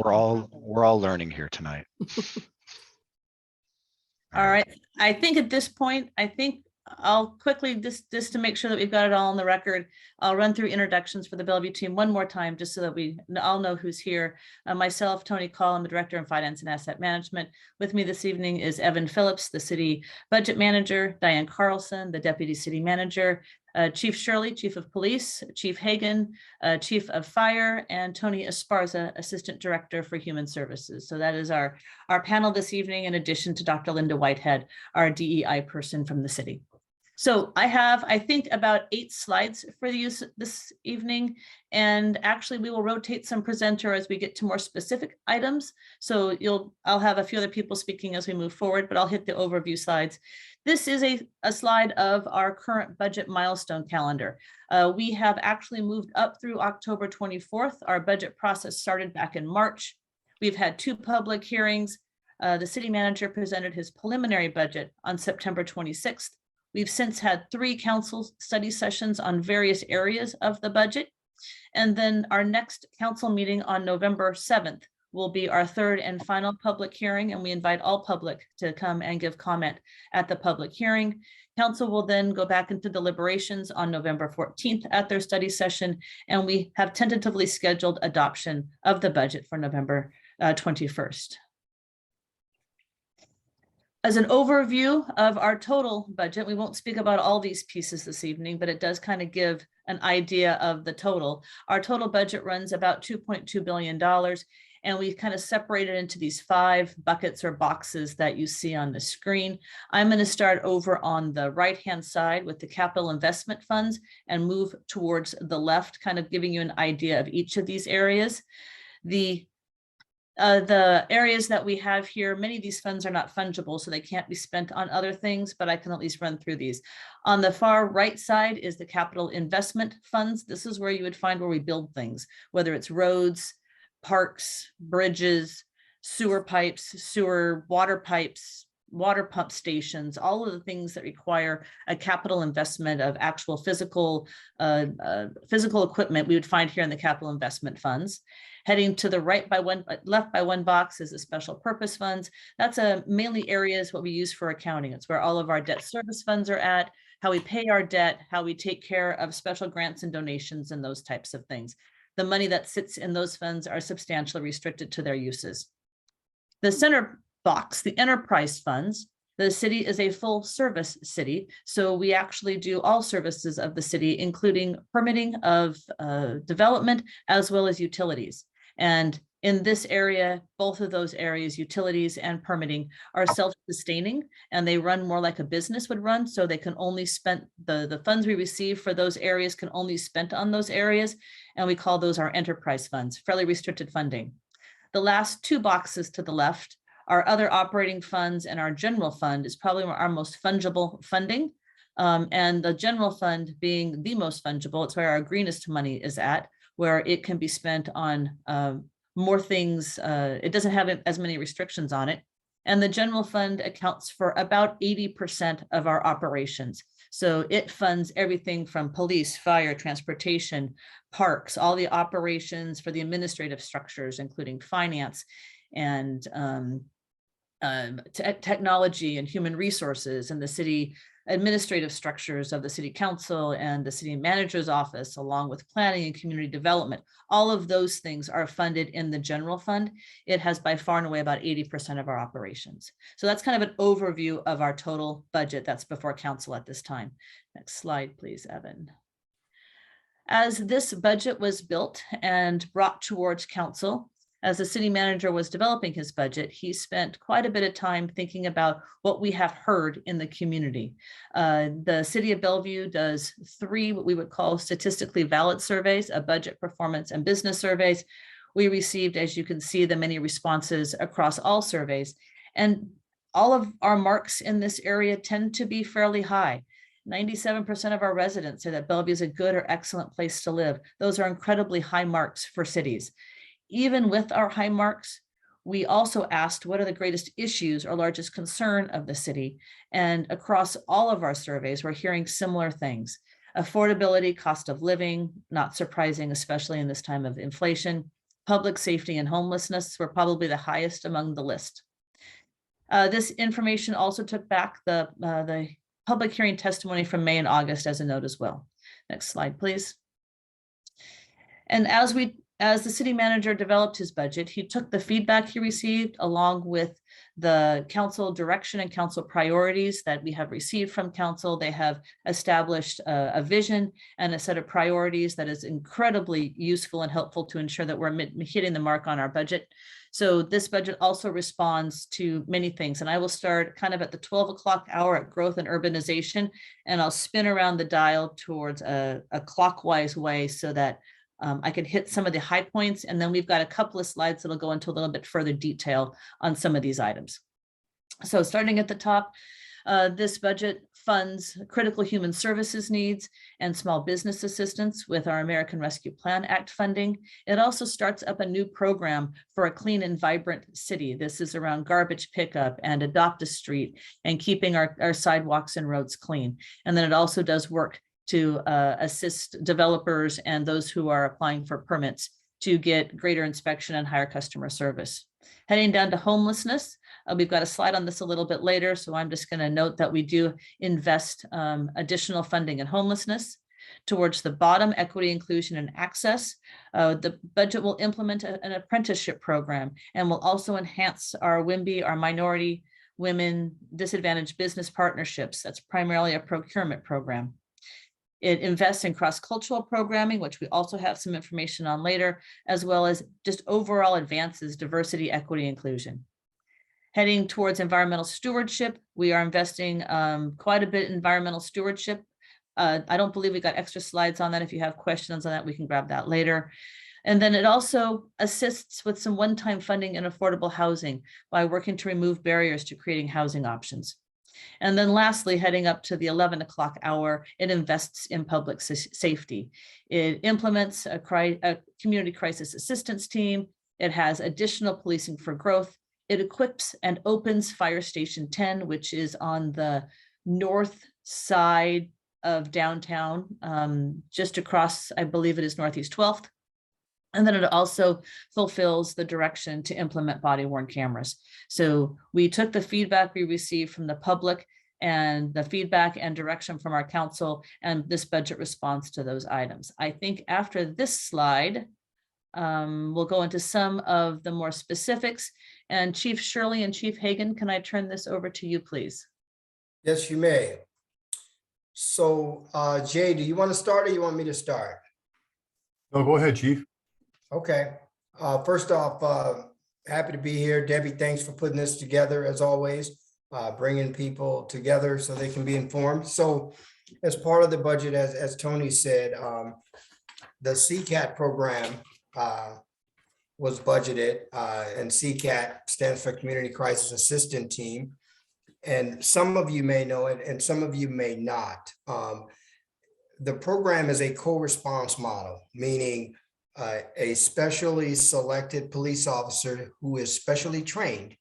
We're all learning here tonight. All right. I think at this point, I'll quickly, just to make sure that we've got it all on the record, I'll run through introductions for the Bellevue team one more time, just so that we all know who's here. Myself, Tony Call, I'm the Director of Finance and Asset Management. With me this evening is Evan Phillips, the City Budget Manager, Diane Carlson, the Deputy City Manager, Chief Shirley, Chief of Police, Chief Hagan, Chief of Fire, and Tony Esparza, Assistant Director for Human Services. So that is our panel this evening, in addition to Dr. Linda Whitehead, our DEI person from the city. So I have, I think, about 8 slides for use this evening, and actually we will rotate some presenter as we get to more specific items. So I'll have a few other people speaking as we move forward, but I'll hit the overview slides. This is a slide of our current budget milestone calendar. We have actually moved up through October 24th. Our budget process started back in March. We've had 2 public hearings. The city manager presented his preliminary budget on September 26th. We've since had 3 council study sessions on various areas of the budget. And then our next council meeting on November 7th will be our 3rd and final public hearing, and we invite all public to come and give comment at the public hearing. Council will then go back into deliberations on November 14th at their study session, and we have tentatively scheduled adoption of the budget for November 21st. As an overview of our total budget, we won't speak about all these pieces this evening, but it does kind of give an idea of the total. Our total budget runs about $2.2 billion, and we kind of separated into these 5 buckets or boxes that you see on the screen. I'm going to start over on the right-hand side with the capital investment funds and move towards the left, kind of giving you an idea of each of these areas. The areas that we have here, many of these funds are not fungible, so they can't be spent on other things, but I can at least run through these. On the far right side is the capital investment funds. This is where you would find where we build things, whether it's roads, parks, bridges, sewer pipes, water pipes, water pump stations, all of the things that require a capital investment of actual physical equipment we would find here in the capital investment funds. Heading to the left by one box is the special purpose funds. That's mainly areas what we use for accounting. It's where all of our debt service funds are at, how we pay our debt, how we take care of special grants and donations and those types of things. The money that sits in those funds are substantially restricted to their uses. The center box, the enterprise funds, the city is a full service city. So we actually do all services of the city, including permitting of development as well as utilities. And in this area, both of those areas, utilities and permitting, are self-sustaining, and they run more like a business would run. So they can only spend the funds we receive for those areas can only be spent on those areas. And we call those our enterprise funds, fairly restricted funding. The last 2 boxes to the left, our other operating funds and our general fund, is probably our most fungible funding. And the general fund being the most fungible, it's where our greenest money is at, where it can be spent on more things. It doesn't have as many restrictions on it. And the general fund accounts for about 80% of our operations. So it funds everything from police, fire, transportation, parks, all the operations for the administrative structures, including finance and technology and human resources, and the city administrative structures of the city council and the city manager's office, along with planning and community development. All of those things are funded in the general fund. It has by far and away about 80% of our operations. So that's kind of an overview of our total budget that's before council at this time. Next slide, please, Evan. As this budget was built and brought towards council, as the city manager was developing his budget, he spent quite a bit of time thinking about what we have heard in the community. The city of Bellevue does 3 what we would call statistically valid surveys, a budget, performance, and business surveys. We received, as you can see, the many responses across all surveys. And all of our marks in this area tend to be fairly high. 97% of our residents say that Bellevue is a good or excellent place to live. Those are incredibly high marks for cities. Even with our high marks, we also asked what are the greatest issues or largest concern of the city. And across all of our surveys, we're hearing similar things. Affordability, cost of living, not surprising, especially in this time of inflation. public safety and homelessness were probably the highest among the list. This information also took back the public hearing testimony from May and August as a note as well. Next slide, please. And as the city manager developed his budget, he took the feedback he received along with the council direction and council priorities that we have received from council. They have established a vision and a set of priorities that is incredibly useful and helpful to ensure that we're hitting the mark on our budget. So this budget also responds to many things. And I will start kind of at the 12 o'clock hour at growth and urbanization, and I'll spin around the dial towards a clockwise way so that I can hit some of the high points, and then we've got a couple of slides that'll go into a little bit further detail on some of these items. So starting at the top, this budget funds critical human services needs and small business assistance with our American Rescue Plan Act funding. It also starts up a new program for a clean and vibrant city. This is around garbage pickup and Adopt a Street and keeping our sidewalks and roads clean. And then it also does work to assist developers and those who are applying for permits to get greater inspection and higher customer service. Heading down to homelessness, we've got a slide on this a little bit later, so I'm just going to note that we do invest additional funding in homelessness. Towards the bottom, equity, inclusion, and access, the budget will implement an apprenticeship program and will also enhance our WIMBY, our minority, women, disadvantaged business partnerships. That's primarily a procurement program. It invests in cross-cultural programming, which we also have some information on later, as well as just overall advances, diversity, equity, inclusion. Heading towards environmental stewardship, we are investing quite a bit in environmental stewardship. I don't believe we got extra slides on that. If you have questions on that, we can grab that later. And then it also assists with some one-time funding in affordable housing by working to remove barriers to creating housing options. And then lastly, heading up to the 11 o'clock hour, it invests in public safety. It implements a community crisis assistance team. It has additional policing for growth. It equips and opens Fire Station 10, which is on the north side of downtown, just across, I believe it is Northeast 12th. And then it also fulfills the direction to implement body-worn cameras. So we took the feedback we received from the public and the feedback and direction from our council, and this budget responds to those items. I think after this slide, we'll go into some of the more specifics. And Chief Shirley and Chief Hagan, can I turn this over to you, please? Yes, you may. So Jay, do you want to start or you want me to start? No, go ahead, Chief. Okay. First off, happy to be here. Debbie, thanks for putting this together as always, bringing people together so they can be informed. So as part of the budget, as Tony said, the CCAT program was budgeted, and CCAT stands for Community Crisis Assistance Team. And some of you may know it and some of you may not. The program is a co-response model, meaning a specially selected police officer who is specially trained,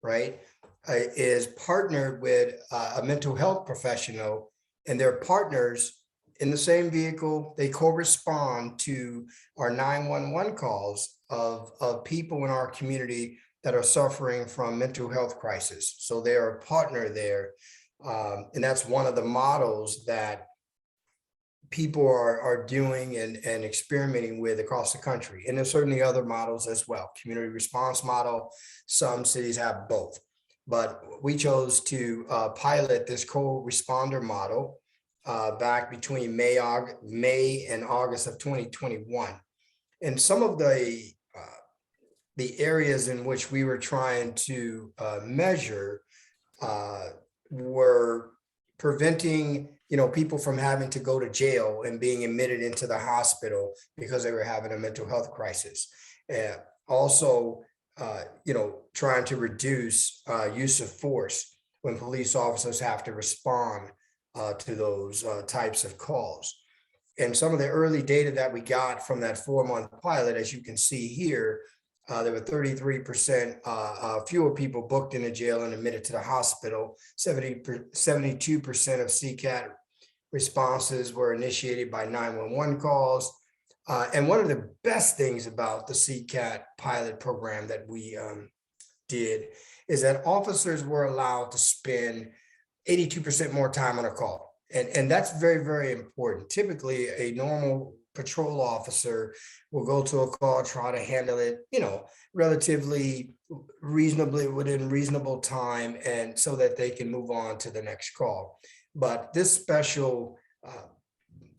right, is partnered with a mental health professional, and they're partners in the same vehicle. They correspond to our 911 calls of people in our community that are suffering from mental health crisis. So they're a partner there. And that's one of the models that people are doing and experimenting with across the country. And there's certainly other models as well. Community response model, some cities have both. But we chose to pilot this co-responder model back between May and August of 2021. And some of the areas in which we were trying to measure were preventing people from having to go to jail and being admitted into the hospital because they were having a mental health crisis. Also, trying to reduce use of force when police officers have to respond to those types of calls. And some of the early data that we got from that 4-month pilot, as you can see here, there were 33% fewer people booked into jail and admitted to the hospital. 72% of CCAT responses were initiated by 911 calls. And one of the best things about the CCAT pilot program that we did is that officers were allowed to spend 82% more time on a call. And that's very, very important. Typically, a normal patrol officer will go to a call, try to handle it, relatively reasonably within reasonable time, and so that they can move on to the next call. But this special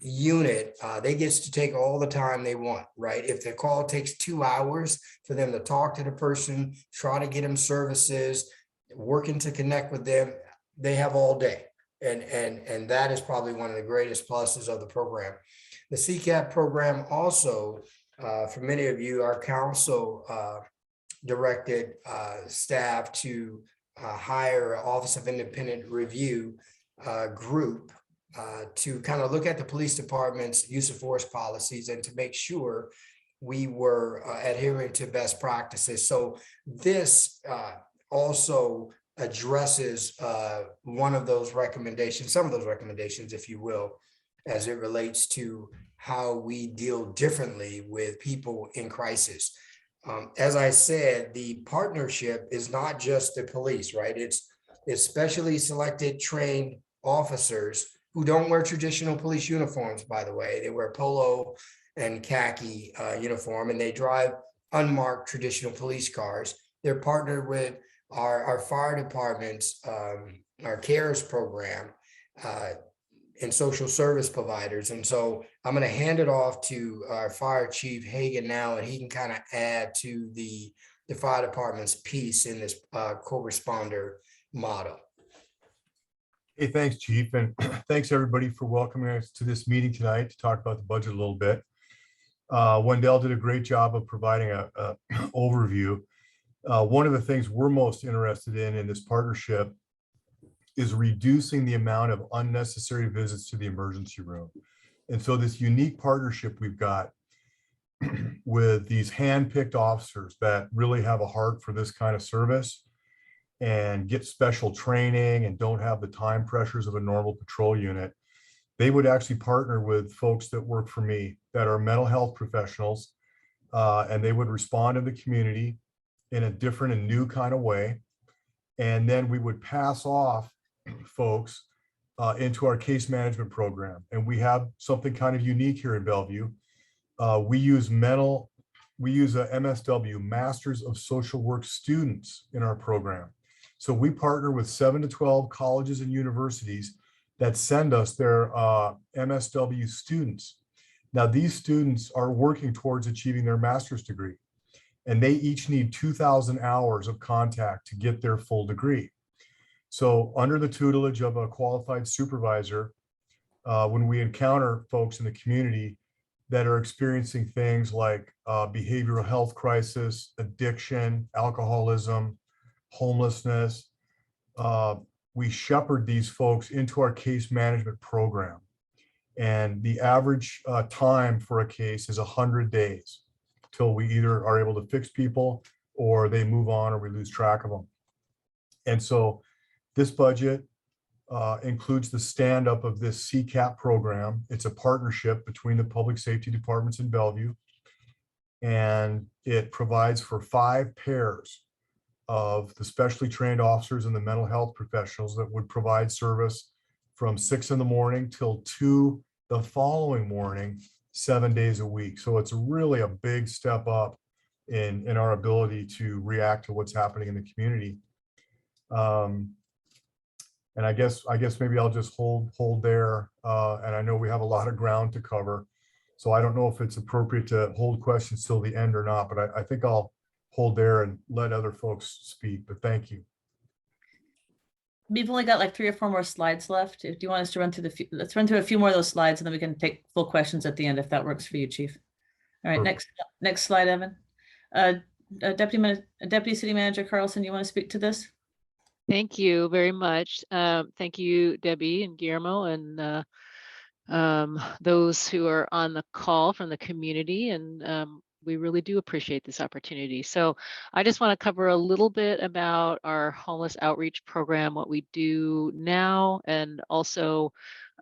unit, they gets to take all the time they want, right? If the call takes 2 hours for them to talk to the person, try to get them services, working to connect with them, they have all day. And that is probably one of the greatest pluses of the program. The CCAT program also, for many of you, our council directed staff to hire an Office of Independent Review group to kind of look at the police department's use of force policies and to make sure we were adhering to best practices. So this also addresses one of those recommendations, some of those recommendations, if you will, as it relates to how we deal differently with people in crisis. As I said, the partnership is not just the police, right? It's specially selected trained officers who don't wear traditional police uniforms, by the way. They wear polo and khaki uniform, and they drive unmarked traditional police cars. They're partnered with our fire departments, our CARES program, and social service providers. And so I'm going to hand it off to our fire chief Hagan now, and he can kind of add to the fire department's piece in this co-responder model. Hey, thanks, Chief. And thanks, everybody, for welcoming us to this meeting tonight to talk about the budget a little bit. Wendell did a great job of providing a overview. One of the things we're most interested in this partnership is reducing the amount of unnecessary visits to the emergency room. And so this unique partnership we've got with these hand-picked officers that really have a heart for this kind of service and get special training and don't have the time pressures of a normal patrol unit, they would actually partner with folks that work for me that are mental health professionals, and they would respond to the community in a different and new kind of way. And then we would pass off folks into our case management program. And we have something kind of unique here in Bellevue. We use a MSW, Masters of Social Work students in our program. So we partner with 7 to 12 colleges and universities that send us their MSW students. Now, these students are working towards achieving their master's degree, and they each need 2,000 hours of contact to get their full degree. So under the tutelage of a qualified supervisor, when we encounter folks in the community that are experiencing things like behavioral health crisis, addiction, alcoholism, homelessness, we shepherd these folks into our case management program. And the average time for a case is 100 days till we either are able to fix people or they move on or we lose track of them. And so this budget includes the stand-up of this CCAT program. It's a partnership between the public safety departments in Bellevue, and it provides for 5 pairs of the specially trained officers and the mental health professionals that would provide service from 6 in the morning till 2 the following morning, 7 days a week. So it's really a big step up in our ability to react to what's happening in the community. And I guess maybe I'll just hold there. And I know we have a lot of ground to cover, so I don't know if it's appropriate to hold questions till the end or not, but I think I'll hold there and let other folks speak, but thank you. We've only got like 3 or 4 more slides left. If you want us to run through let's run through a few more of those slides, and then we can take full questions at the end if that works for you, Chief. All right, Perfect. next slide, Evan. Deputy City Manager Carlson, you want to speak to this? Thank you very much. Thank you, Debbie and Guillermo, and those who are on the call from the community. And we really do appreciate this opportunity. So I just want to cover a little bit about our homeless outreach program, what we do now, and also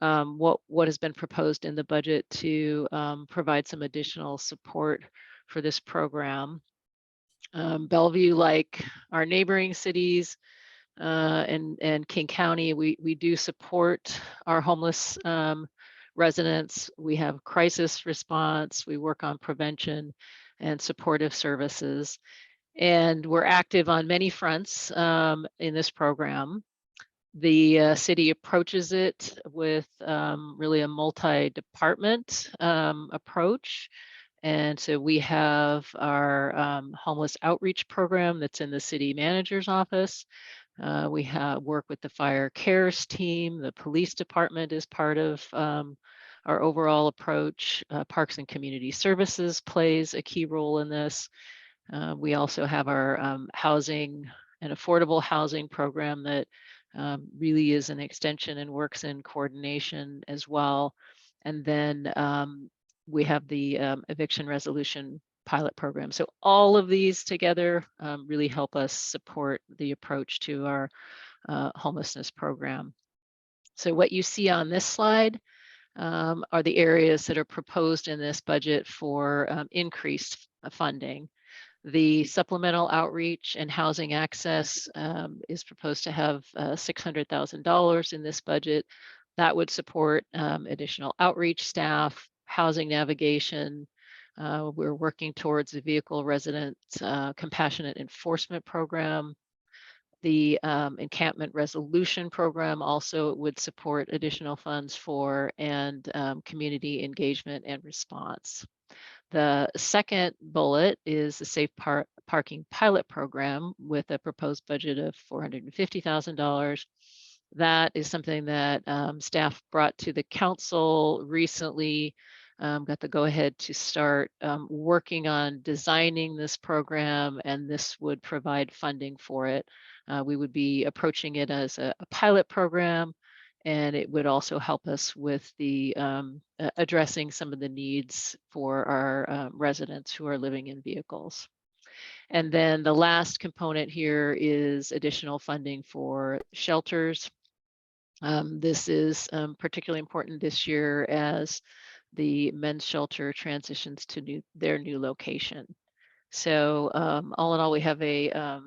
what has been proposed in the budget to provide some additional support for this program. Bellevue, like our neighboring cities and King County, we do support our homeless residents. We have crisis response, we work on prevention and supportive services. And we're active on many fronts in this program. The city approaches it with really a multi-department approach. And so we have our homeless outreach program that's in the city manager's office. We have work with the fire cares team. The police department is part of our overall approach. Parks and Community Services plays a key role in this. We also have our housing and affordable housing program that really is an extension and works in coordination as well. And then we have the eviction resolution pilot program. So all of these together really help us support the approach to our homelessness program. So what you see on this slide are the areas that are proposed in this budget for increased funding. The supplemental outreach and housing access is proposed to have $600,000 in this budget. That would support additional outreach staff, housing navigation. We're working towards the vehicle resident compassionate enforcement program. The encampment resolution program also would support additional funds for and community engagement and response. The second bullet is the Safe Parking Pilot Program with a proposed budget of $450,000. That is something that staff brought to the council recently, got the go-ahead to start working on designing this program, and this would provide funding for it. We would be approaching it as a pilot program, and it would also help us with the addressing some of the needs for our residents who are living in vehicles. And then the last component here is additional funding for shelters. This is particularly important this year as the men's shelter transitions to their new location. So all in all, we have a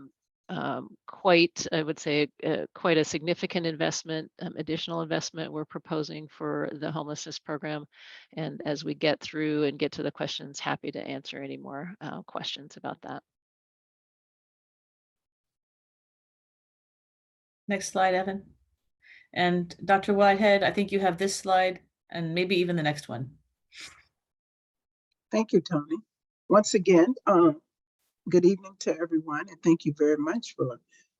quite, I would say, quite a significant investment, additional investment we're proposing for the homelessness program. And as we get through and get to the questions, happy to answer any more questions about that. Next slide, Evan. And Dr. Whitehead, I think you have this slide and maybe even the next one. Thank you, Tony. Once again, good evening to everyone, and thank you very much for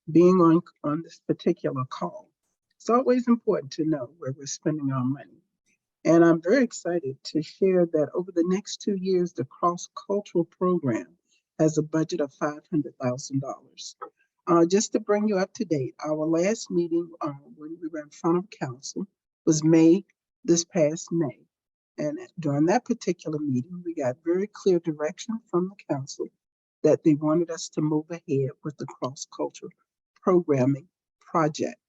being on this particular call. It's always important to know where we're spending our money. And I'm very excited to share that over the next 2 years, the cross-cultural program has a budget of $500,000. Just to bring you up to date, our last meeting when we were in front of council was this past May. And during that particular meeting, we got very clear direction from the council that they wanted us to move ahead with the cross-cultural programming project.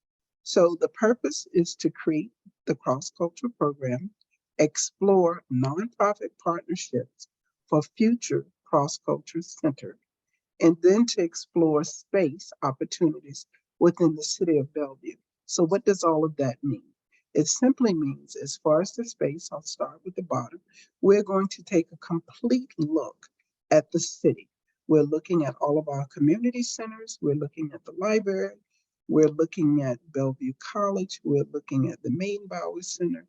So the purpose is to create the cross-cultural program, explore nonprofit partnerships for future cross-cultural center, and then to explore space opportunities within the city of Bellevue. So what does all of that mean? It simply means, as far as the space, I'll start with the bottom, we're going to take a complete look at the city. We're looking at all of our community centers. We're looking at the library. We're looking at Bellevue College. We're looking at the Main Bauer Center.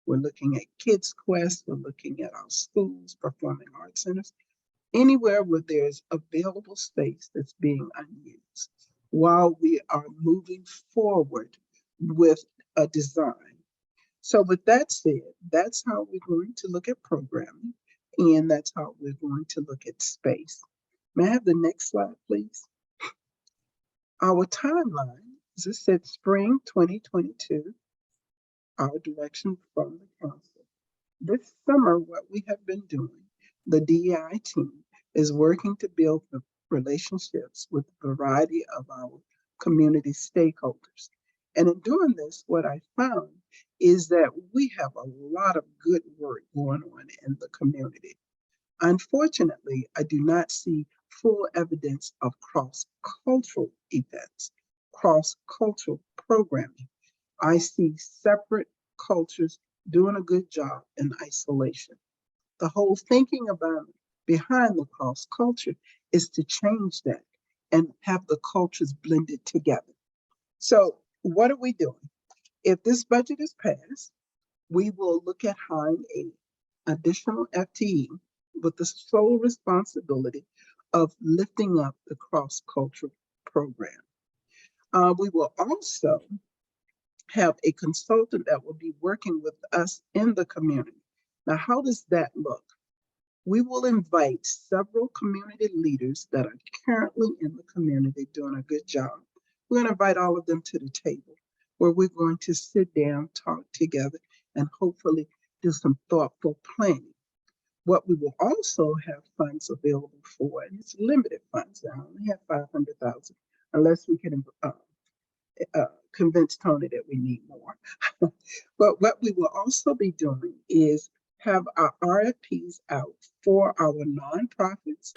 We're looking at Kids Quest. We're looking at our schools, performing arts centers, anywhere where there's available space that's being unused while we are moving forward with a design. So with that said, that's how we're going to look at programming, and that's how we're going to look at space. May I have the next slide, please? Our timeline, as I said, spring 2022, our direction from the council. This summer, what we have been doing, the DEI team is working to build the relationships with a variety of our community stakeholders. And in doing this, what I found is that we have a lot of good work going on in the community. Unfortunately, I do not see full evidence of cross-cultural events, cross-cultural programming. I see separate cultures doing a good job in isolation. The whole thinking about behind the cross culture is to change that and have the cultures blended together. So what are we doing? If this budget is passed, we will look at hiring an additional FTE with the sole responsibility of lifting up the cross-cultural program. We will also have a consultant that will be working with us in the community. Now, how does that look? We will invite several community leaders that are currently in the community doing a good job. We're going to invite all of them to the table where we're going to sit down, talk together, and hopefully do some thoughtful planning. What we will also have funds available for, and it's limited funds. I only have 500,000, unless we can convince Tony that we need more. But what we will also be doing is have our RFPs out for our nonprofits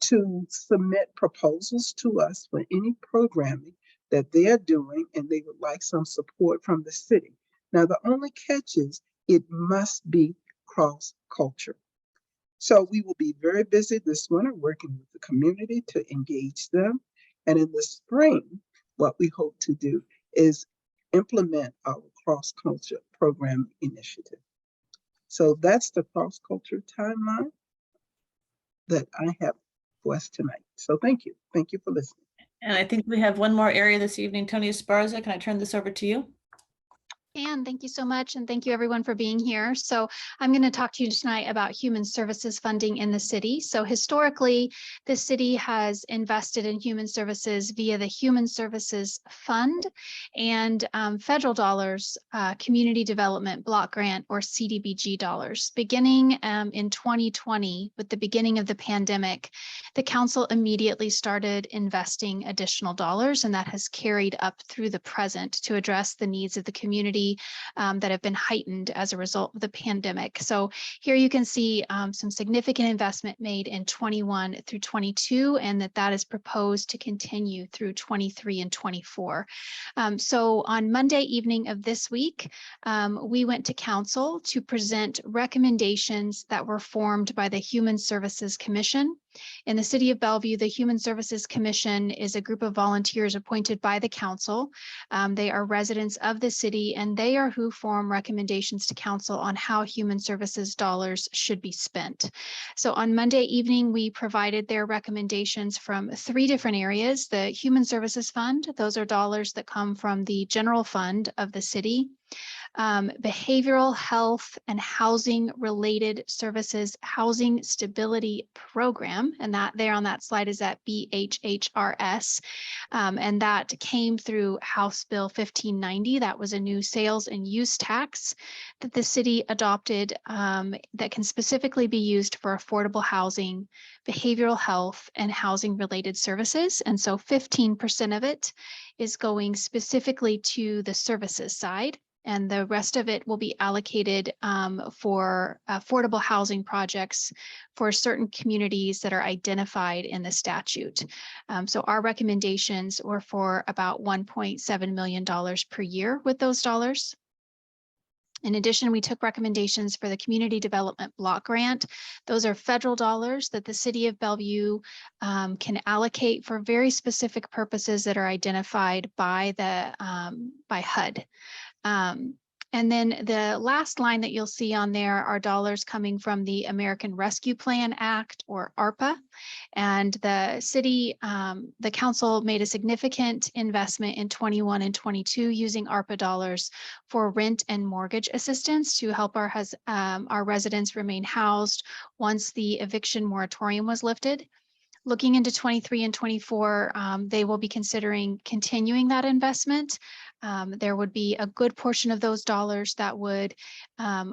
to submit proposals to us for any programming that they're doing and they would like some support from the city. Now, the only catch is it must be cross-culture. So we will be very busy this winter working with the community to engage them. And in the spring, what we hope to do is implement our cross-culture program initiative. So that's the cross-culture timeline that I have for us tonight. So thank you. Thank you for listening. And I think we have one more area this evening. Tony Esparza, can I turn this over to you? And thank you so much. And thank you everyone for being here. So I'm going to talk to you tonight about human services funding in the city. So historically, the city has invested in human services via the Human Services Fund and federal dollars, Community Development Block Grant or CDBG dollars. Beginning in 2020, with the beginning of the pandemic, the council immediately started investing additional dollars, and that has carried up through the present to address the needs of the community that have been heightened as a result of the pandemic. So here you can see some significant investment made in 21 through 22, and that is proposed to continue through 23 and 24. So on Monday evening of this week, we went to council to present recommendations that were formed by the Human Services Commission. In the city of Bellevue, the Human Services Commission is a group of volunteers appointed by the council. They are residents of the city, and they are who form recommendations to council on how human services dollars should be spent. So on Monday evening, we provided their recommendations from 3 different areas. The Human Services Fund, those are dollars that come from the general fund of the city. Behavioral health and housing related services housing stability program, and that there on that slide is at BHHRS, and that came through House Bill 1590. That was a new sales and use tax that the city adopted that can specifically be used for affordable housing, behavioral health, and housing related services. And so 15% of it is going specifically to the services side, and the rest of it will be allocated for affordable housing projects for certain communities that are identified in the statute. So our recommendations were for about $1.7 million per year with those dollars. In addition, we took recommendations for the Community Development Block Grant. Those are federal dollars that the city of Bellevue can allocate for very specific purposes that are identified by the by HUD. And then the last line that you'll see on there are dollars coming from the American Rescue Plan Act, or ARPA. And the city, the council made a significant investment in 21 and 22 using ARPA dollars for rent and mortgage assistance to help our residents remain housed once the eviction moratorium was lifted. looking into 23 and 24, they will be considering continuing that investment. There would be a good portion of those dollars that would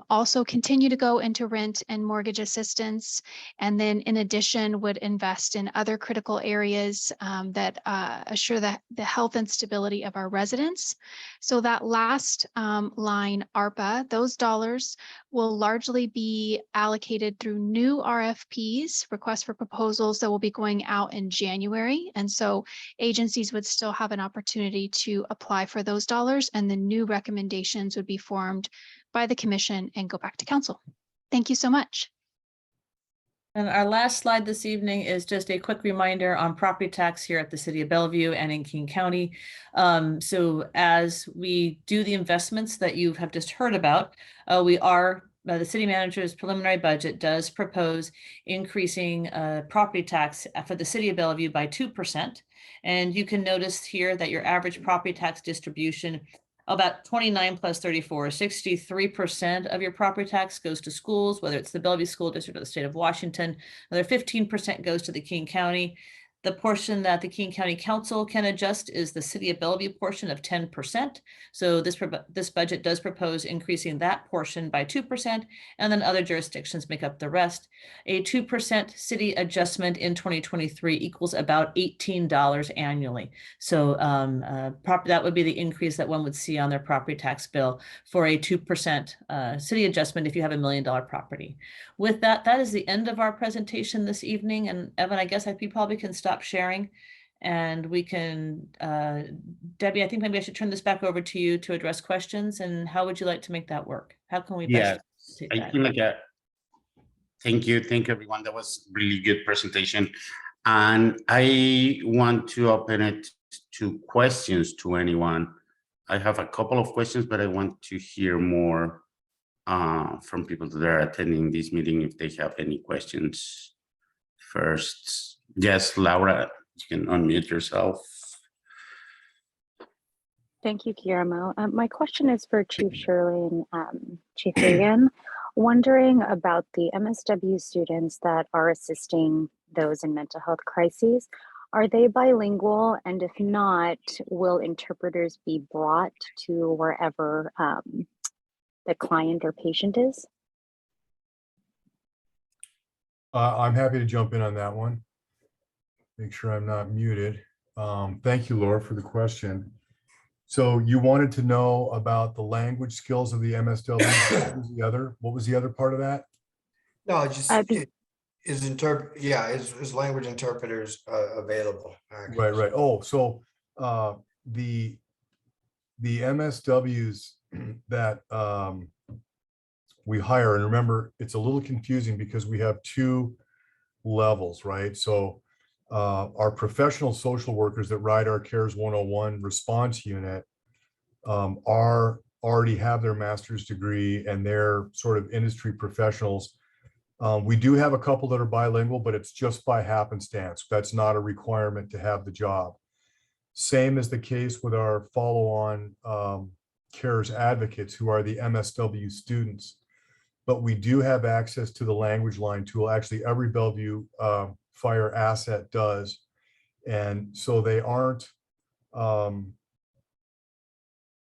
also continue to go into rent and mortgage assistance. And then in addition, would invest in other critical areas that assure the health and stability of our residents. So that last line, ARPA, those dollars will largely be allocated through new RFPs, requests for proposals, that will be going out in January. And so agencies would still have an opportunity to apply for those dollars, and the new recommendations would be formed by the commission and go back to council. Thank you so much. And our last slide this evening is just a quick reminder on property tax here at the city of Bellevue and in King County. So as we do the investments that you have just heard about, the city manager's preliminary budget does propose increasing property tax for the city of Bellevue by 2%. And you can notice here that your average property tax distribution, about 29 plus 34, 63% of your property tax goes to schools, whether it's the Bellevue School District or the state of Washington. Another 15% goes to the King County. The portion that the King County Council can adjust is the city of Bellevue portion of 10%. So this budget does propose increasing that portion by 2%, and then other jurisdictions make up the rest. A 2% city adjustment in 2023 equals about $18 annually. So that would be the increase that one would see on their property tax bill for a 2% city adjustment if you have $1 million property. With that, that is the end of our presentation this evening. And Evan, I guess we probably can stop sharing, and we can, Debbie, I think maybe I should turn this back over to you to address questions. And how would you like to make that work? How can we best take that? I think thank you everyone. That was really good presentation, and I want to open it to questions to anyone. I have a couple of questions, but I want to hear more from people that are attending this meeting if they have any questions first. Yes, Laura, you can unmute yourself. Thank you, Guillermo. My question is for Chief Shirley and Chief Regan. Wondering about the MSW students that are assisting those in mental health crises. Are they bilingual? And if not, will interpreters be brought to wherever the client or patient is? I'm happy to jump in on that one. Make sure I'm not muted. Thank you, Laura, for the question. So you wanted to know about the language skills of the MSW. What was the other part of that? No, just is language interpreters available? Right. Oh, so the MSWs that we hire, and remember, it's a little confusing because we have two levels, right? So our professional social workers that ride our CARES 101 response unit already have their master's degree, and they're sort of industry professionals. We do have a couple that are bilingual, but it's just by happenstance. That's not a requirement to have the job. Same is the case with our follow-on CARES advocates, who are the MSW students. But we do have access to the language line tool. Actually, every Bellevue fire asset does. And so they aren't,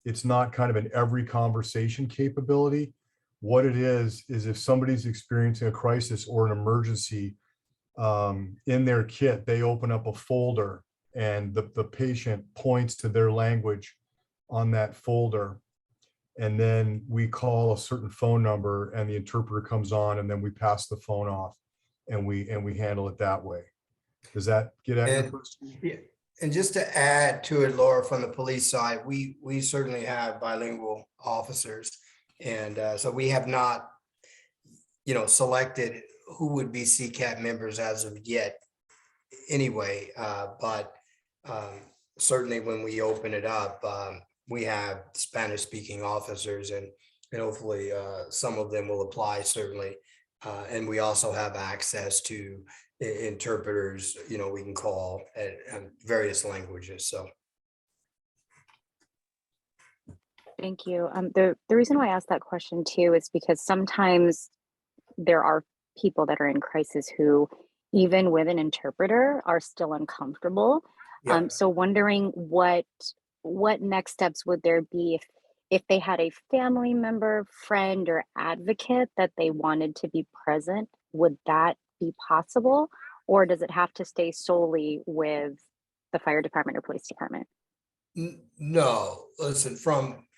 it's not kind of an every conversation capability. What it is if somebody's experiencing a crisis or an emergency, in their kit, they open up a folder and the patient points to their language on that folder. And then we call a certain phone number and the interpreter comes on, and then we pass the phone off and we handle it that way. Does that get at your question? Yeah. And just to add to it, Laura, from the police side, we certainly have bilingual officers. And so we have not, selected who would be CCAT members as of yet anyway. But certainly when we open it up, we have Spanish speaking officers, and hopefully some of them will apply, certainly. And we also have access to interpreters, we can call at various languages. So. Thank you. The reason why I asked that question too is because sometimes there are people that are in crisis who even with an interpreter, are still uncomfortable. Yeah. So wondering what next steps would there be if they had a family member, friend, or advocate that they wanted to be present? Would that be possible, or does it have to stay solely with the fire department or police department? No, listen,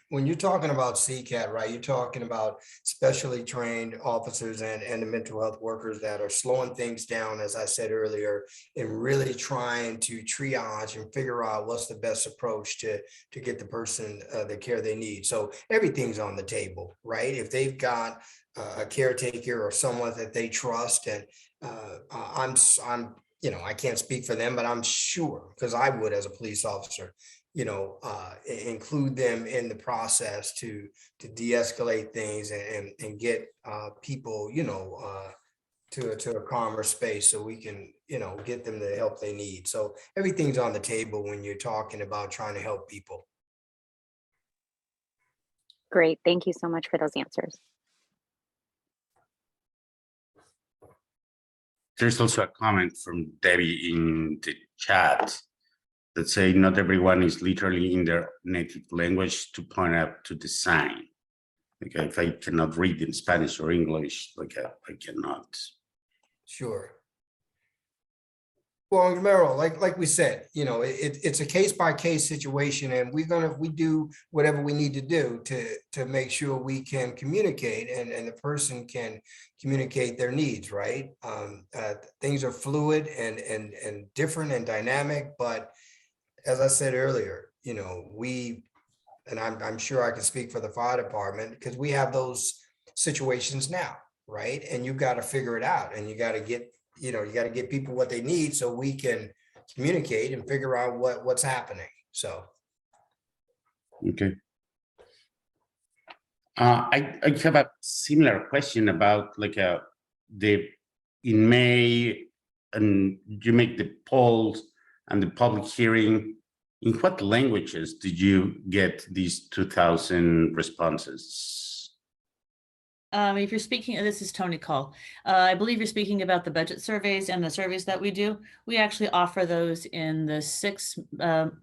when you're talking about CCAT, right, you're talking about specially trained officers and the mental health workers that are slowing things down, as I said earlier, and really trying to triage and figure out what's the best approach to get the person the care they need. So everything's on the table, right? If they've got a caretaker or someone that they trust, and I'm, I can't speak for them, but I'm sure, because I would as a police officer, include them in the process to de-escalate things and get people, to a calmer space so we can, get them the help they need. So everything's on the table when you're talking about trying to help people. Great. Thank you so much for those answers. There's also a comment from Debbie in the chat that say not everyone is literally in their native language to point out to the sign. Like if I cannot read in Spanish or English, I cannot. Sure. Well, Romero, like we said, it's a case-by-case situation, and we do whatever we need to do to make sure we can communicate and the person can communicate their needs, right? Things are fluid and different and dynamic, but as I said earlier, and I'm sure I can speak for the fire department, because we have those situations now, right? And you've got to figure it out, and you got to get people what they need so we can communicate and figure out what's happening. So. Okay. I have a similar question about in May, and you make the polls and the public hearing. In what languages did you get these 2,000 responses? If you're speaking, this is Tony Call. I believe you're speaking about the budget surveys and the surveys that we do. We actually offer those in the 6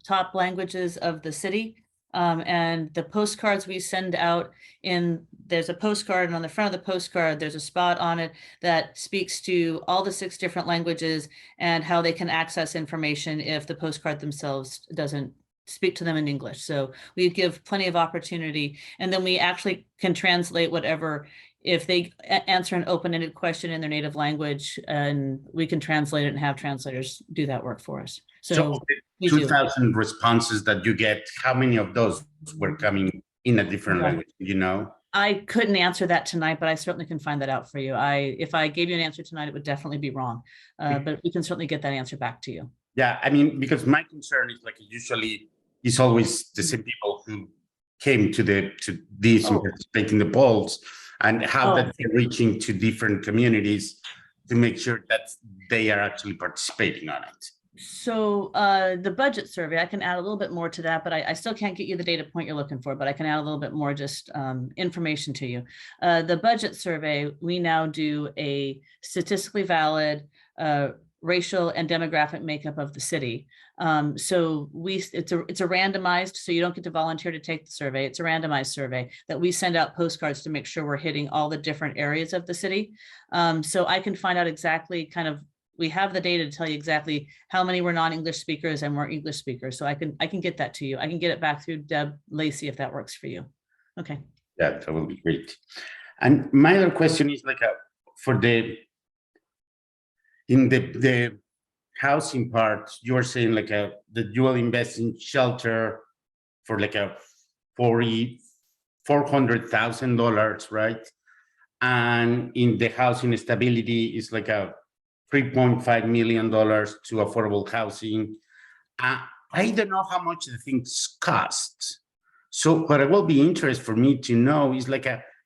top languages of the city. And the postcards we send out there's a postcard, and on the front of the postcard, there's a spot on it that speaks to all the 6 different languages and how they can access information if the postcard themselves doesn't speak to them in English. So we give plenty of opportunity, and then we actually can translate whatever, if they answer an open-ended question in their native language, and we can translate it and have translators do that work for us. So 2,000 responses that you get, how many of those were coming in a different language, I couldn't answer that tonight, but I certainly can find that out for you. If I gave you an answer tonight, it would definitely be wrong, but we can certainly get that answer back to you. Yeah, I mean, because my concern is usually it's always the same people who came to these and participate in the polls, and how that they're reaching to different communities to make sure that they are actually participating on it. So the budget survey, I can add a little bit more to that, but I still can't get you the data point you're looking for, but I can add a little bit more just information to you. The budget survey, we now do a statistically valid racial and demographic makeup of the city. So it's a randomized, so you don't get to volunteer to take the survey. It's a randomized survey that we send out postcards to make sure we're hitting all the different areas of the city. So I can find out exactly we have the data to tell you exactly how many were non-English speakers and were English speakers. So I can get that to you. I can get it back through Deb Lacey if that works for you. Okay. Yeah, that will be great. And my other question is in the housing part, you were saying that you will invest in shelter for $400,000, right? And in the housing stability is $3.5 million to affordable housing. I don't know how much the things cost. So what it will be interesting for me to know is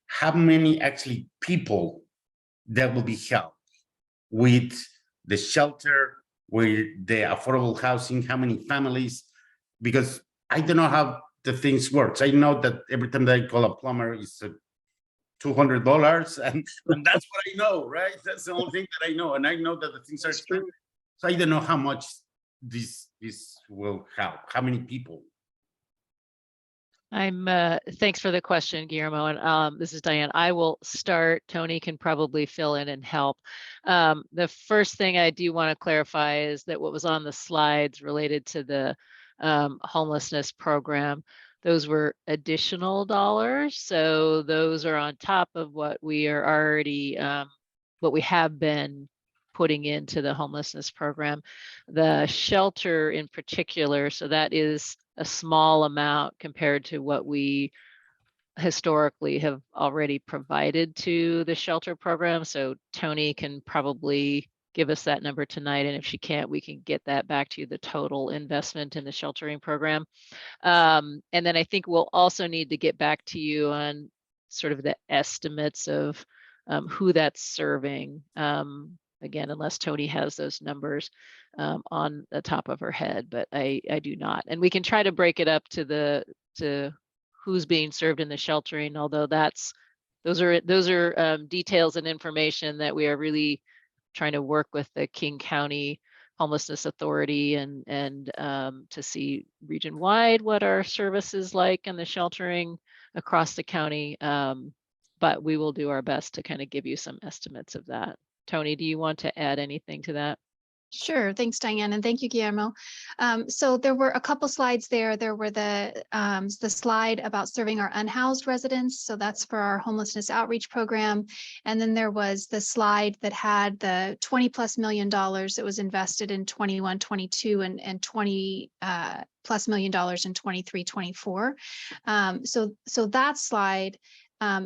how many actually people that will be helped with the shelter, with the affordable housing, how many families, because I don't know how the things works. I know that every time that I call a plumber, it's $200, and that's what I know, right? That's the only thing that I know, and I know that the things are expensive. So I don't know how much this will help. How many people? Thanks for the question, Guillermo. And this is Diane. I will start. Tony can probably fill in and help. The first thing I do want to clarify is that what was on the slides related to the homelessness program, those were additional dollars. So those are on top of what we are already, what we have been putting into the homelessness program. The shelter in particular, so that is a small amount compared to what we historically have already provided to the shelter program. So Tony can probably give us that number tonight. And if she can't, we can get that back to you, the total investment in the sheltering program. And then I think we'll also need to get back to you on sort of the estimates of who that's serving. Again, unless Tony has those numbers on the top of her head, but I do not. And we can try to break it up to who's being served in the sheltering, although those are details and information that we are really trying to work with the King County Homelessness Authority and to see region-wide what our service is like in the sheltering across the county. But we will do our best to kind of give you some estimates of that. Tony, do you want to add anything to that? Sure. Thanks, Diane. And thank you, Guillermo. So there were a couple slides there. There were the slide about serving our unhoused residents. So that's for our homelessness outreach program. And then there was the slide that had the $20+ million that was invested in 21, 22 and $20+ million in 23, 24. So that slide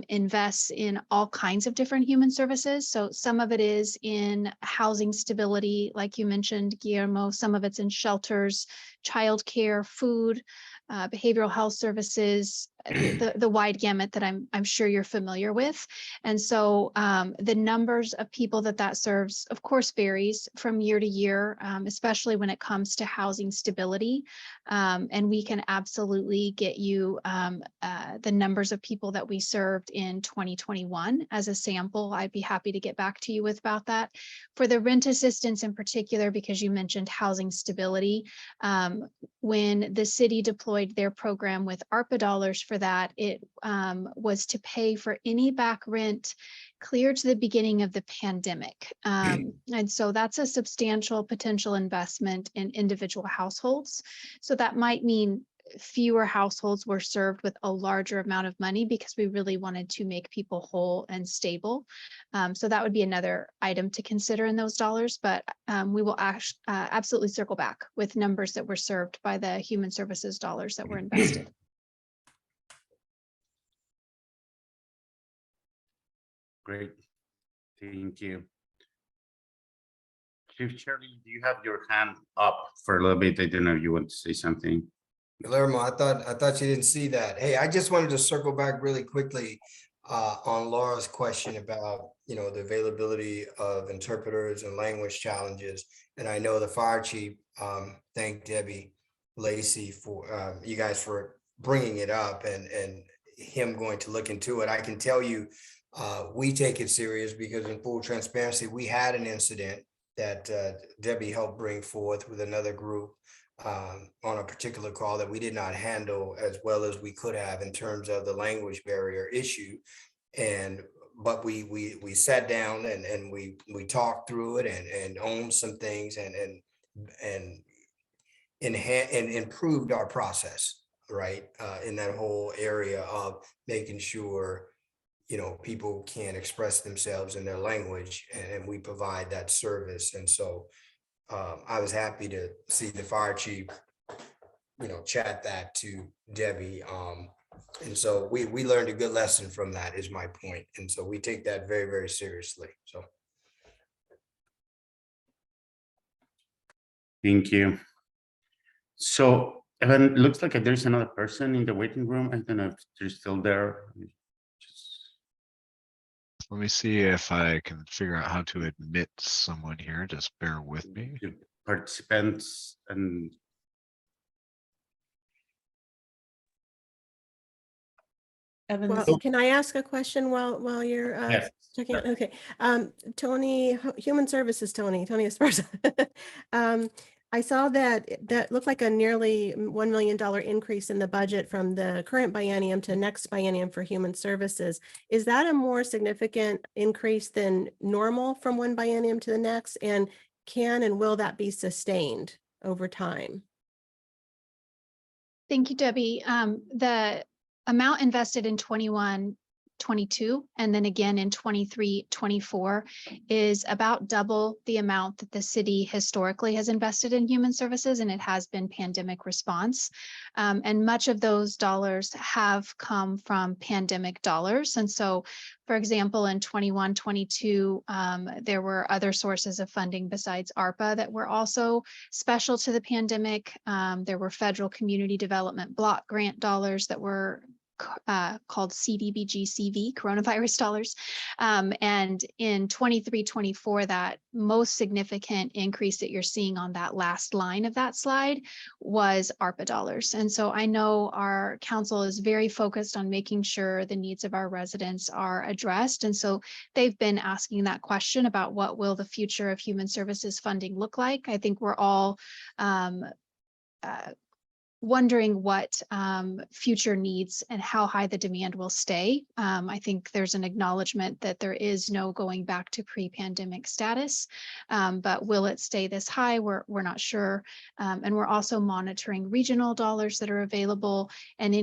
invests in all kinds of different human services. So some of it is in housing stability, like you mentioned, Guillermo. Some of it's in shelters, childcare, food, behavioral health services, the wide gamut that I'm sure you're familiar with. And so the numbers of people that serves, of course, varies from year to year, especially when it comes to housing stability. And we can absolutely get you the numbers of people that we served in 2021 as a sample. I'd be happy to get back to you with about that. For the rent assistance in particular, because you mentioned housing stability, when the city deployed their program with ARPA dollars for that, it was to pay for any back rent clear to the beginning of the pandemic. And so that's a substantial potential investment in individual households. So that might mean fewer households were served with a larger amount of money because we really wanted to make people whole and stable. So that would be another item to consider in those dollars, but we will absolutely circle back with numbers that were served by the human services dollars that were invested. Great, thank you. Chief Shirley, do you have your hand up for a little bit? I don't know if you want to say something. Guillermo, I thought you didn't see that. Hey, I just wanted to circle back really quickly on Laura's question about, the availability of interpreters and language challenges. And I know the fire chief thanked Debbie Lacey for you guys for bringing it up and him going to look into it. I can tell you, we take it serious because in full transparency, we had an incident that Debbie helped bring forth with another group on a particular call that we did not handle as well as we could have in terms of the language barrier issue. But we sat down and we talked through it and owned some things and improved our process, right? In that whole area of making sure people can express themselves in their language, and we provide that service. And so I was happy to see the fire chief, chat that to Debbie. And so we learned a good lesson from that, is my point. And so we take that very, very seriously. So. Thank you. So, Evan, it looks like there's another person in the waiting room. I don't know if they're still there. Let me see if I can figure out how to admit someone here. Just bear with me. Participants and Evans. Well, can I ask a question while you're Yes. checking? sure. Okay, Tony, Human Services, Tony Esparza. I saw that looked like a nearly $1 million increase in the budget from the current biennium to next biennium for Human Services. Is that a more significant increase than normal from one biennium to the next? And can and will that be sustained over time? Thank you, Debbie. The amount invested in 21-22 and then again in 23-24 is about double the amount that the city historically has invested in human services, and it has been pandemic response. And much of those dollars have come from pandemic dollars. And so, for example, in 21-22, there were other sources of funding besides ARPA that were also special to the pandemic. There were federal community development block grant dollars that were called CDBG-CV, coronavirus dollars. And in 23-24, that most significant increase that you're seeing on that last line of that slide was ARPA dollars. And so I know our council is very focused on making sure the needs of our residents are addressed. And so they've been asking that question about what will the future of human services funding look like. I think we're all wondering what future needs and how high the demand will stay. I think there's an acknowledgement that there is no going back to pre-pandemic status, but will it stay this high? We're not sure. And we're also monitoring regional dollars that are available and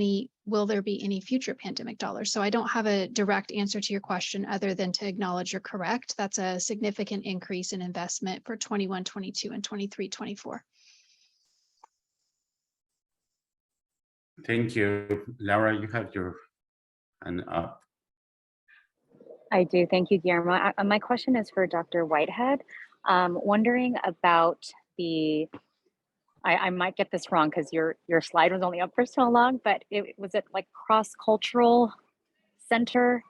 will there be any future pandemic dollars? So I don't have a direct answer to your question other than to acknowledge you're correct. That's a significant increase in investment for 21-22 and 23-24. Thank you. Laura, you have your hand up. I do. Thank you, Guillermo. My question is for Dr. Whitehead. Wondering about I might get this wrong because your slide was only up for so long, but was it like cross-cultural center?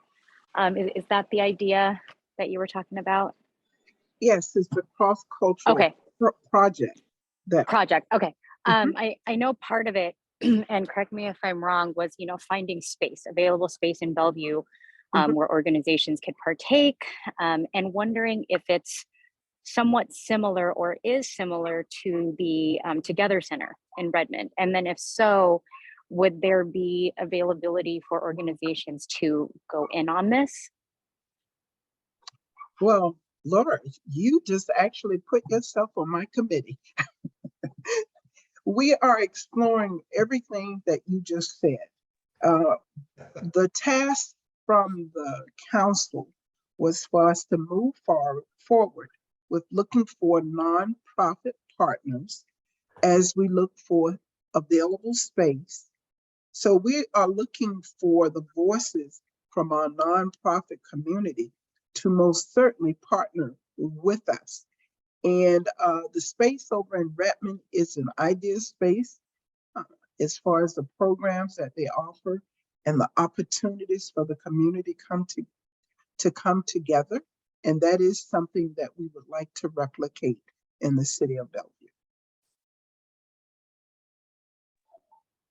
Is that the idea that you were talking about? Yes, it's the cross-cultural project. Project. Okay. I know part of it, and correct me if I'm wrong, was, finding available space in Bellevue where organizations could partake, and wondering if it's somewhat similar or is similar to the Together Center in Redmond. And then if so, would there be availability for organizations to go in on this? Well, Laura, you just actually put yourself on my committee. We are exploring everything that you just said. The task from the council was for us to move forward with looking for nonprofit partners as we look for available space. So we are looking for the voices from our nonprofit community to most certainly partner with us. And the space over in Redmond is an ideal space as far as the programs that they offer and the opportunities for the community to come together. And that is something that we would like to replicate in the city of Bellevue.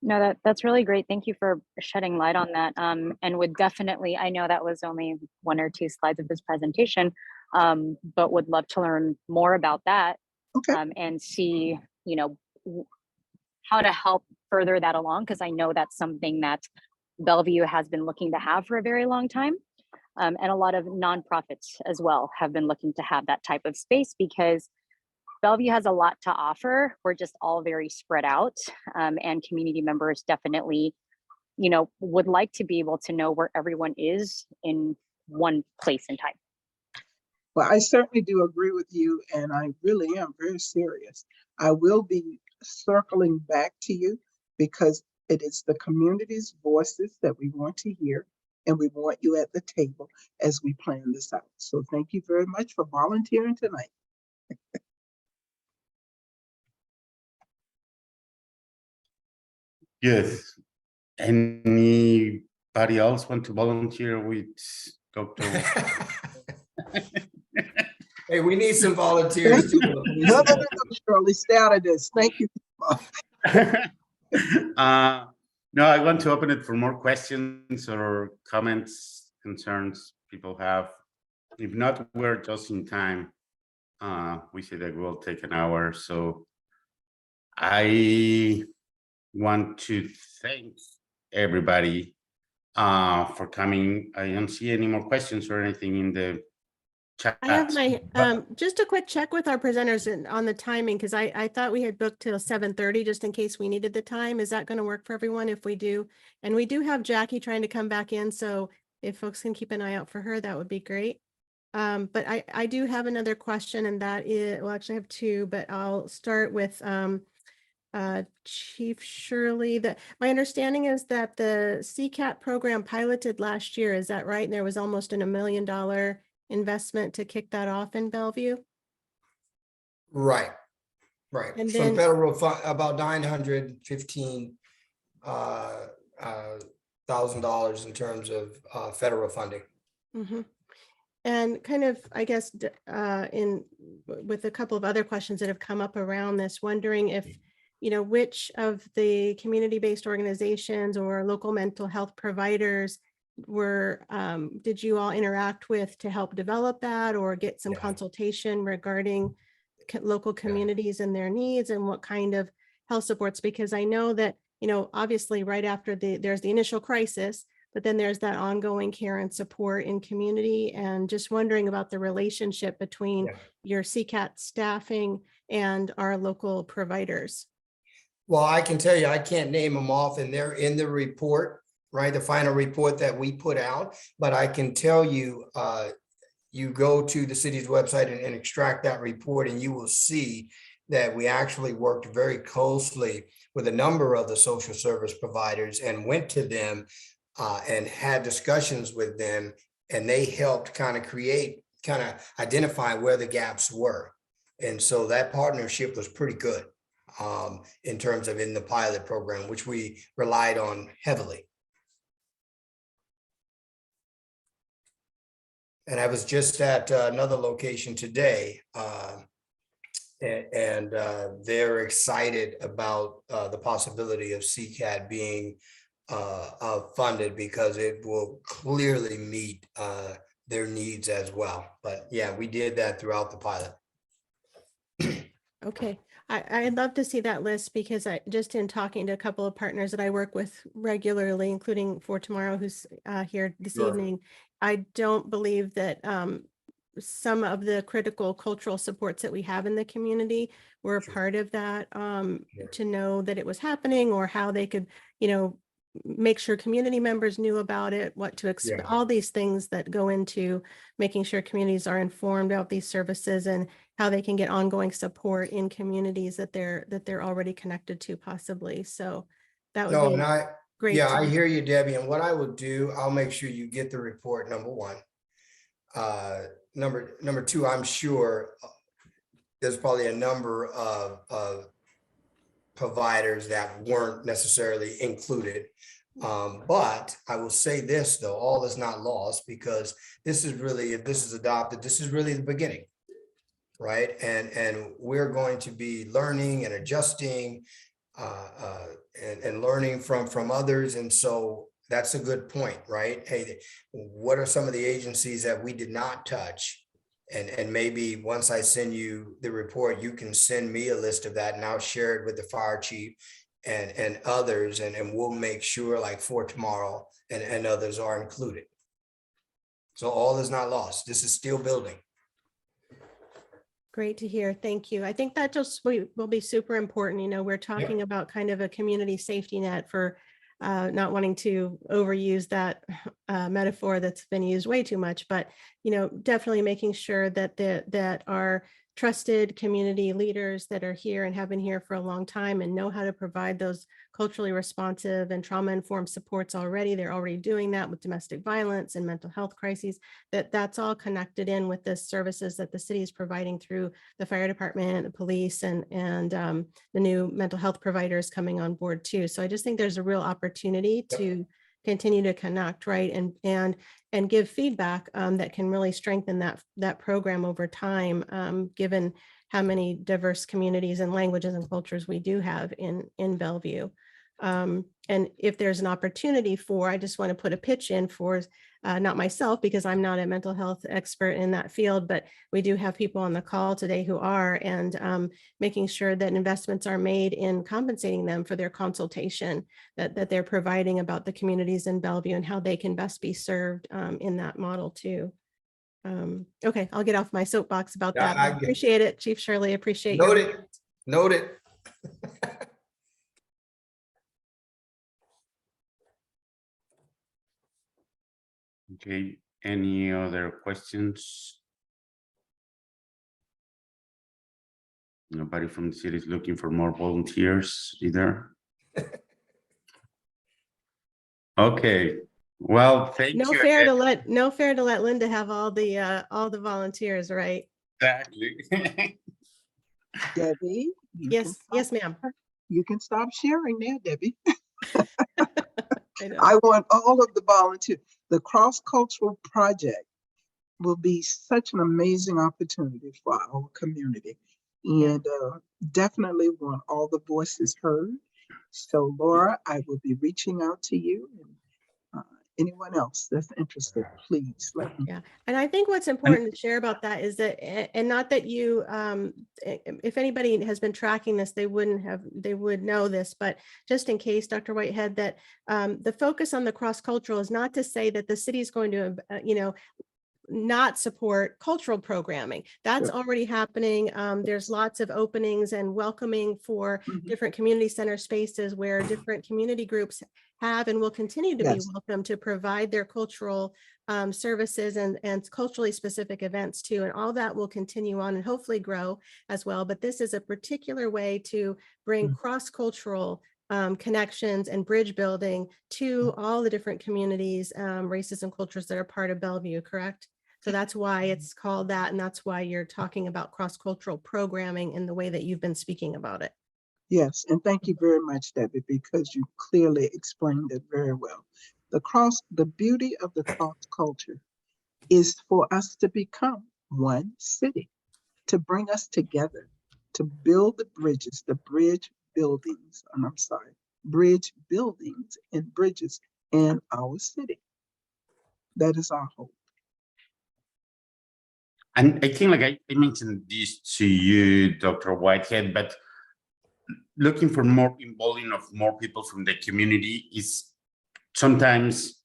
No, that's really great. Thank you for shedding light on that. And would definitely, I know that was only 1 or 2 slides of this presentation, but would love to learn more about that. Okay. And see, how to help further that along, because I know that's something that Bellevue has been looking to have for a very long time. And a lot of nonprofits as well have been looking to have that type of space because Bellevue has a lot to offer. We're just all very spread out, and community members definitely, would like to be able to know where everyone is in one place in time. Well, I certainly do agree with you, and I really am very serious. I will be circling back to you because it is the community's voices that we want to hear, and we want you at the table as we plan this out. So thank you very much for volunteering tonight. Yes. Anybody else want to volunteer with Dr. Hey, we need some volunteers too. No, Shirley, stay out of this. Thank you. No, I want to open it for more questions or comments, concerns people have. If not, we're just in time. We say that we'll take an hour. So I want to thank everybody for coming. I don't see any more questions or anything in the chat. I have my, just a quick check with our presenters on the timing, because I thought we had booked till 7:30 just in case we needed the time. Is that going to work for everyone if we do? And we do have Jackie trying to come back in, so if folks can keep an eye out for her, that would be great. But I do have another question, and that is, well, actually I have two, but I'll start with Chief Shirley. My understanding is that the CCAT program piloted last year. Is that right? And there was almost $1 million investment to kick that off in Bellevue. Right. And From then- federal fund, about $915,000 in terms of federal funding. Mm-hmm. And kind of, I guess, with a couple of other questions that have come up around this, wondering if, which of the community-based organizations or local mental health providers did you all interact with to help develop that, or get some consultation regarding local communities and their needs, and what kind of health supports? Because I know that, obviously right after there's the initial crisis, but then there's that ongoing care and support in community, and just wondering about the relationship between your CCAT staffing and our local providers. Well, I can tell you, I can't name them off, and they're in the report, right? The final report that we put out, but I can tell you, you go to the city's website and extract that report, and you will see that we actually worked very closely with a number of the social service providers and went to them and had discussions with them, and they helped kind of identify where the gaps were. And so that partnership was pretty good in terms of in the pilot program, which we relied on heavily. And I was just at another location today, and they're excited about the possibility of CCAT being funded, because it will clearly meet their needs as well. But yeah, we did that throughout the pilot. Okay, I'd love to see that list, because just in talking to a couple of partners that I work with regularly, including For Tomorrow, who's here this evening, I don't believe that some of the critical cultural supports that we have in the community were a part of that, to know that it was happening, or how they could, make sure community members knew about it, what to expect, all these things that go into making sure communities are informed about these services and how they can get ongoing support in communities that they're already connected to, possibly. So that would be great. Yeah, I hear you, Debbie. And what I will do, I'll make sure you get the report, number one. Number two, I'm sure there's probably a number of providers that weren't necessarily included. But I will say this, though, all is not lost, because this is really, if this is adopted, this is really the beginning, right? And we're going to be learning and adjusting and learning from others. And so that's a good point, right? Hey, what are some of the agencies that we did not touch? And maybe once I send you the report, you can send me a list of that, and I'll share it with the fire chief and others, and we'll make sure, like For Tomorrow and others are included. So all is not lost. This is still building. Great to hear. Thank you. I think that just will be super important. We're talking about kind of a community safety net for not wanting to overuse that metaphor that's been used way too much, but definitely making sure that that our trusted community leaders that are here and have been here for a long time and know how to provide those culturally responsive and trauma-informed supports already. They're already doing that with domestic violence and mental health crises, that's all connected in with the services that the city is providing through the fire department, the police, and the new mental health providers coming on board too. So I just think there's a real opportunity to continue to connect, right, and give feedback that can really strengthen that program over time, given how many diverse communities and languages and cultures we do have in Bellevue. And if there's an opportunity for, I just want to put a pitch in for, not myself, because I'm not a mental health expert in that field, but we do have people on the call today who are, and making sure that investments are made in compensating them for their consultation that they're providing about the communities in Bellevue and how they can best be served in that model too. Okay, I'll get off my soapbox about Yeah, that. I I get it. appreciate it, Chief Shirley. Appreciate your. Noted, noted. Okay, any other questions? Nobody from the city is looking for more volunteers either. Okay, well, thank No you. fair to let Linda have all the volunteers, right? Exactly. Debbie, you can Yes, yes, stop- ma'am. You can stop sharing now, Debbie. I know. I want all of the volunteers. The cross-cultural project will be such an amazing opportunity for our community. And definitely want all the voices heard. So Laura, I will be reaching out to you, and anyone else that's interested, please let me. Yeah, and I think what's important to share about that is that, and not that you, if anybody has been tracking this, they would know this, but just in case, Dr. Whitehead, that the focus on the cross-cultural is not to say that the city is going to, not support cultural programming. That's already happening. There's lots of openings and welcoming for different community center spaces where different community groups have and will continue to be welcome to provide their cultural services and culturally specific events too. And all that will continue on and hopefully grow as well. But this is a particular way to bring cross-cultural connections and bridge building to all the different communities, races and cultures that are part of Bellevue, correct? So that's why it's called that. And that's why you're talking about cross-cultural programming in the way that you've been speaking about it. Yes, and thank you very much, Debbie, because you clearly explained it very well. The beauty of the cross culture is for us to become one city, to bring us together, to build the bridges, bridge buildings and bridges in our city. That is our hope. And I think, like I mentioned this to you, Dr. Whitehead, but looking for more involving of more people from the community is sometimes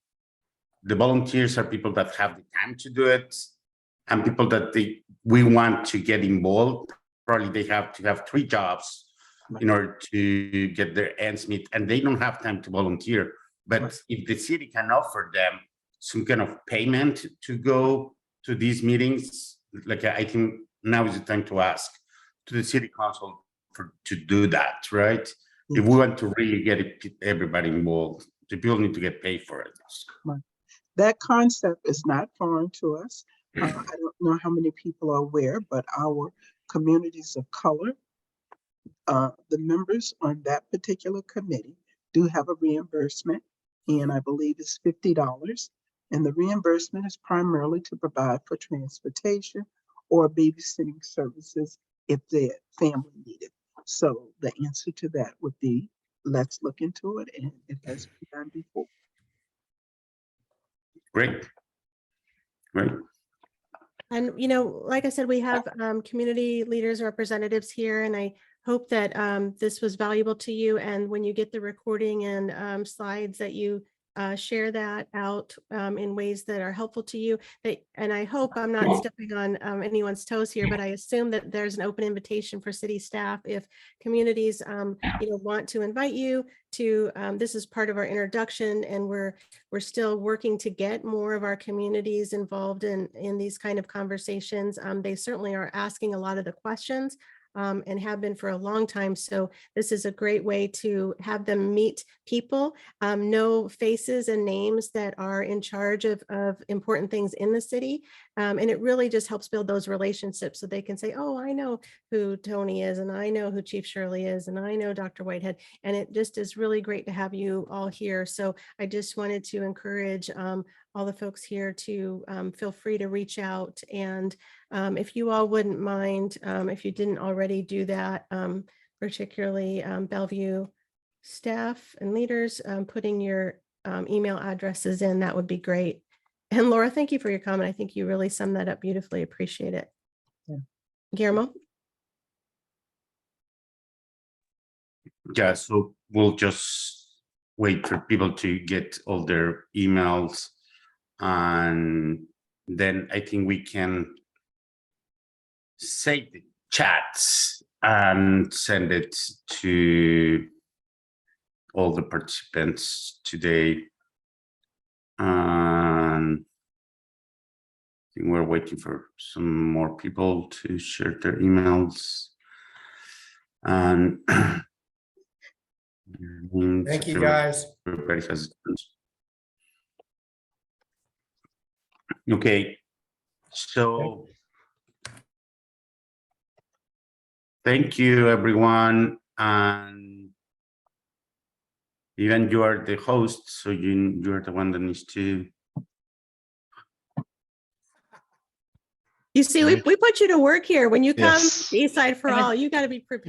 the volunteers are people that have the time to do it, and people that we want to get involved. Probably they have to have 3 jobs in order to get their ends meet, and they don't have time to volunteer. But if the city can offer them some kind of payment to go to these meetings, like I think now is the time to ask to the city council to do that, right? If we want to really get everybody involved, the people need to get paid for it. That concept is not foreign to us. I don't know how many people are aware, but our communities of color, the members on that particular committee do have a reimbursement, and I believe it's $50. And the reimbursement is primarily to provide for transportation or babysitting services if their family needed. So the answer to that would be, let's look into it, and it has been done before. Great. And, like I said, we have community leaders, representatives here, and I hope that this was valuable to you. And when you get the recording and slides, that you share that out in ways that are helpful to you. And I hope I'm not stepping on anyone's toes here, but I assume that there's an open invitation for city staff if communities want to invite you to. This is part of our introduction, and we're still working to get more of our communities involved in these kind of conversations. They certainly are asking a lot of the questions. And have been for a long time. So this is a great way to have them meet people, know faces and names that are in charge of important things in the city. And it really just helps build those relationships so they can say, oh, I know who Tony is, and I know who Chief Shirley is, and I know Dr. Whitehead. And it just is really great to have you all here. So I just wanted to encourage all the folks here to feel free to reach out. And if you all wouldn't mind, if you didn't already do that, particularly Bellevue staff and leaders putting your email addresses in, that would be great. And Laura, thank you for your comment. I think you really summed that up beautifully. Appreciate it. Yeah. Guillermo? Yeah, so we'll just wait for people to get all their emails, and then I think we can save the chats and send it to all the participants today. And I think we're waiting for some more people to share their emails. And Thank you, guys. everybody has. Okay, so thank you, everyone, and even you are the host, so you're the one that needs to. You see, we put you to work here. When you come Yes. to East Side for All, you got to be prepared.